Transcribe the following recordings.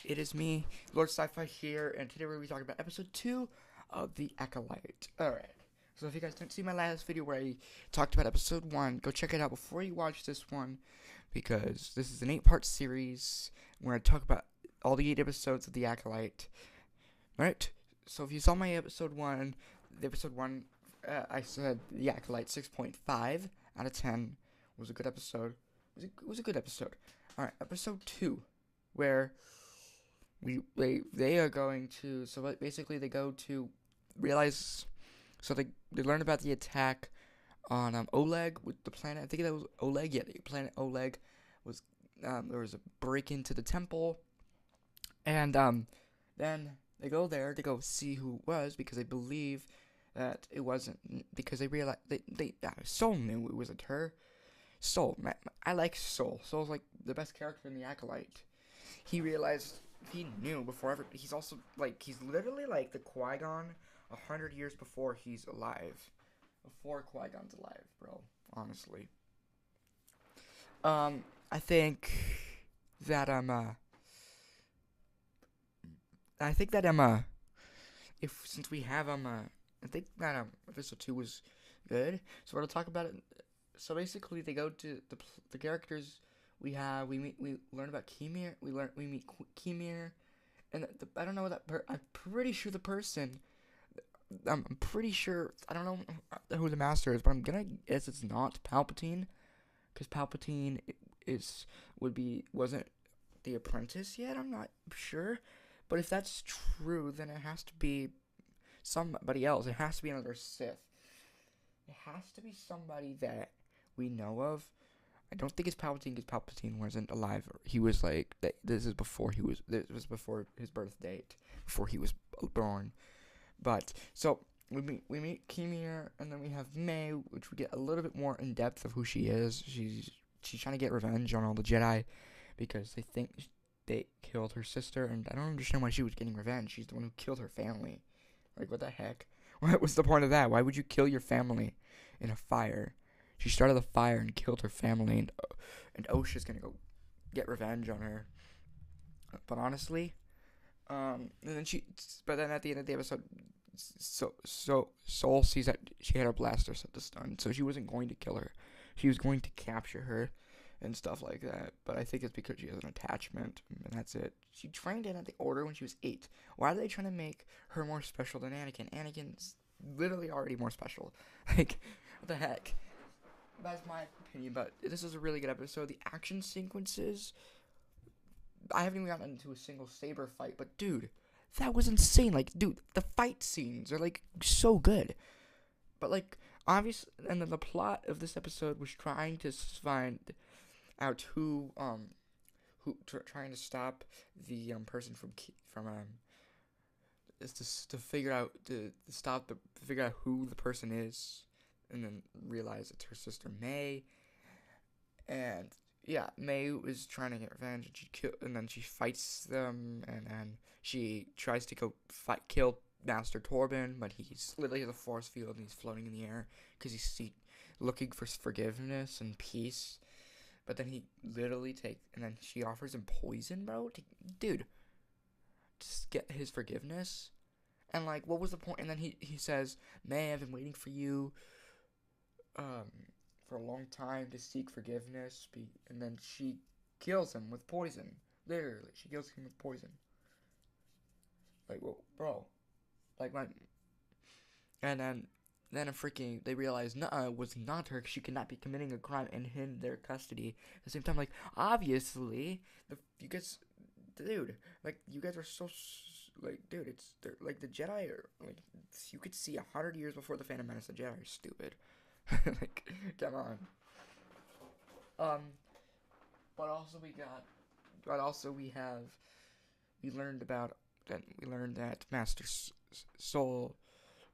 It is me, Lord Sci-Fi here, and today we're going to be talking about episode 2 of The Acolyte. Alright, so if you guys didn't see my last video where I talked about episode 1, go check it out before you watch this one, because this is an 8-part series where I talk about all the 8 episodes of The Acolyte. Alright, so if you saw my episode 1, I said The Acolyte 6.5 out of 10 was a good episode. It was a good episode. Alright, episode 2, where they are going to, so basically they go to realize, so they learn about the attack on Oleg with the planet. I think that was Oleg. Yeah, the planet Oleg was there was a break into the temple, and then they go there to go see who it was because they believe that it wasn't, because they realized Soul knew it wasn't her. Soul, I like Soul. Soul's like the best character in the Acolyte. He realized, he knew before ever. He's also like, he's literally like the Qui-Gon 100 years before he's alive. Before Qui-Gon's alive, bro. Honestly. I think that if since we have I think that episode 2 was good. So we're gonna talk about it. So basically, they go to the characters we learn about Kimir. We meet Kimir, and I don't know what I'm pretty sure the person. I'm pretty sure, I don't know who the master is, but I'm gonna guess it's not Palpatine, because Palpatine wasn't the apprentice yet. I'm not sure, but if that's true, then it has to be somebody else. It has to be another Sith. It has to be somebody that we know of. I don't think it's Palpatine, because Palpatine wasn't alive. He was like, this was before his birth date, before he was born. But so we meet Kimir, and then we have May, which we get a little bit more in depth of who she is. She's trying to get revenge on all the Jedi because they think they killed her sister, and I don't understand why she was getting revenge. She's the one who killed her family. Like, what the heck? What was the point of that? Why would you kill your family in a fire? She started the fire and killed her family, and Osha's gonna go get revenge on her. But honestly, and then but then at the end of the episode, Soul sees that she had her blaster set to stun, so she wasn't going to kill her. She was going to capture her and stuff like that. But I think it's because she has an attachment, and that's it. She trained in at the Order when she was 8. Why are they trying to make her more special than Anakin? Anakin's literally already more special. Like, what the heck? That's my opinion, but this is a really good episode. The action sequences, I haven't even gotten into a single saber fight, but dude, that was insane. Like, dude, the fight scenes are like so good. But like, obviously, and then the plot of this episode was trying to find out trying to stop the person is to figure out figure out who the person is, and then realize it's her sister May. And yeah, May was trying to get revenge, and then she fights them, and then she tries to go kill Master Torben, but he's literally in the force field and he's floating in the air because he's looking for forgiveness and peace. But then he literally and then she offers him poison, bro. Dude, just get his forgiveness. And like, what was the point? And then he says, May, I've been waiting for you for a long time to seek forgiveness. And then she kills him with poison. Literally, she kills him with poison. Like, well, bro. Like, and then they realize, it was not her. She could not be committing a crime and in their custody. At the same time, like, obviously, you guys, dude, like, you guys are so, like, dude, they're, like, the Jedi are, like, you could see 100 years before the Phantom Menace, the Jedi are stupid. Like, come on. But also we learned that Master Soul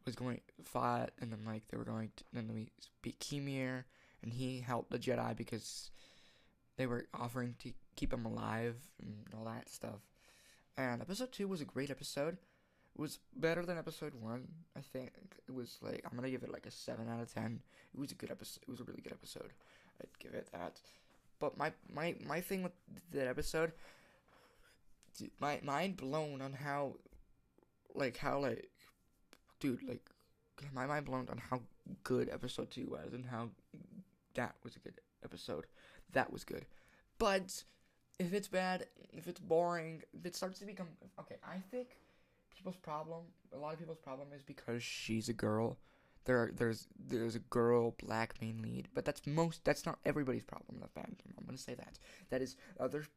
was going to fight, and then like then we beat Kimir, and he helped the Jedi because they were offering to keep him alive and all that stuff. And episode 2 was a great episode. It was better than episode 1, I think. It was like, I'm gonna give it like a 7 out of 10. It was a good episode. It was a really good episode. I'd give it that. But my thing with that episode, my mind blown on how, dude, my mind blown on how good episode 2 was and how that was a good episode. That was good. But if it's bad, if it's boring, if it starts to become... Okay, I think a lot of people's problem is because she's a girl. There's a girl black main lead, but that's not everybody's problem in the fandom. I'm gonna say that. That is,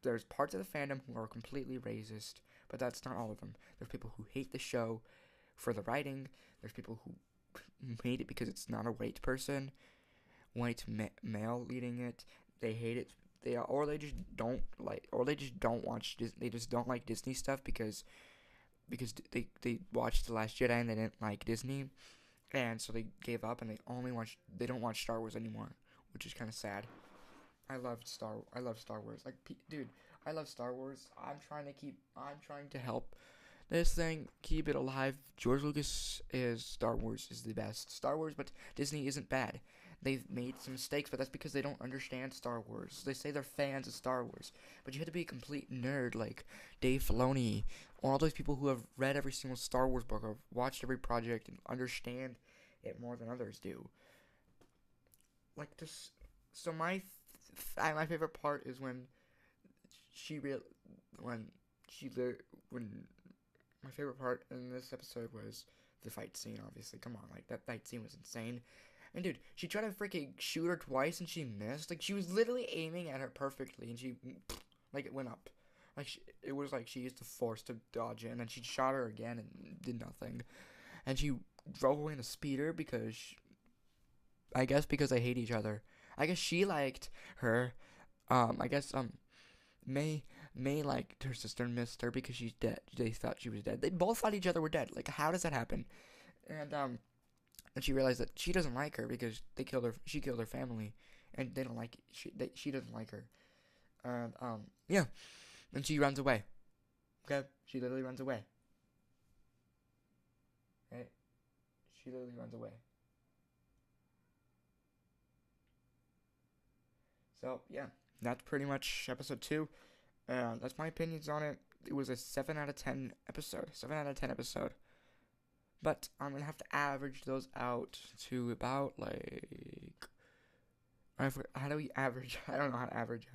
there's parts of the fandom who are completely racist, but that's not all of them. There's people who hate the show for the writing. Don't people who hate it because it's not a white person, male leading it. They hate it. They just don't watch. They just don't like Disney stuff because they watched The Last Jedi and they didn't like Disney, and so they gave up and they don't watch Star Wars anymore, which is kind of sad. I love Star Wars. Dude, I love Star Wars. I'm trying to help this thing, keep it alive. George Lucas Star Wars is the best Star Wars, but Disney isn't bad. They've made some mistakes, but that's because they don't understand Star Wars. They say they're fans of Star Wars, but you have to be a complete nerd like Dave Filoni, or all those people who have read every single Star Wars book or watched every project and understand it more than others do. Like this, so my favorite part is when my favorite part in this episode was the fight scene, obviously. Come on, that fight scene was insane. And dude, she tried to freaking shoot her twice and she missed. She was literally aiming at her perfectly and it went up. It was like she used the force to dodge it, and then she shot her again and did nothing. And she drove away in a speeder because they hate each other. I guess she liked her. May liked her sister and missed her because she's dead. They thought she was dead. They both thought each other were dead. How does that happen? And she realized that she doesn't like her because she killed her family, and they don't like she doesn't like her. And yeah, and she runs away. Okay, she literally runs away. Okay, she literally runs away. So yeah, that's pretty much episode 2. That's my opinions on it. It was a 7 out of 10 episode. 7 out of 10 episode. But I'm going to have to average those out to about, how do we average? I don't know how to average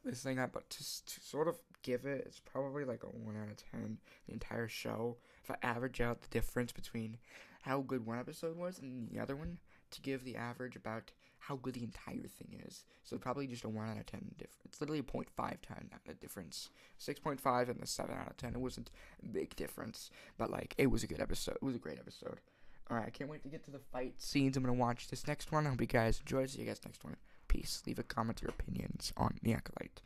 this thing out, but to sort of give it, it's probably a 1 out of 10, the entire show. If I average out the difference between how good one episode was and the other one, to give the average about how good the entire thing is. So probably just a 1 out of 10 difference. It's literally a 0.5 time difference. 6.5 and the 7 out of 10. It wasn't a big difference, but it was a good episode. It was a great episode. Alright, I can't wait to get to the fight scenes. I'm going to watch this next one. I hope you guys enjoy. See you guys next one. Peace. Leave a comment your opinions on The Acolyte.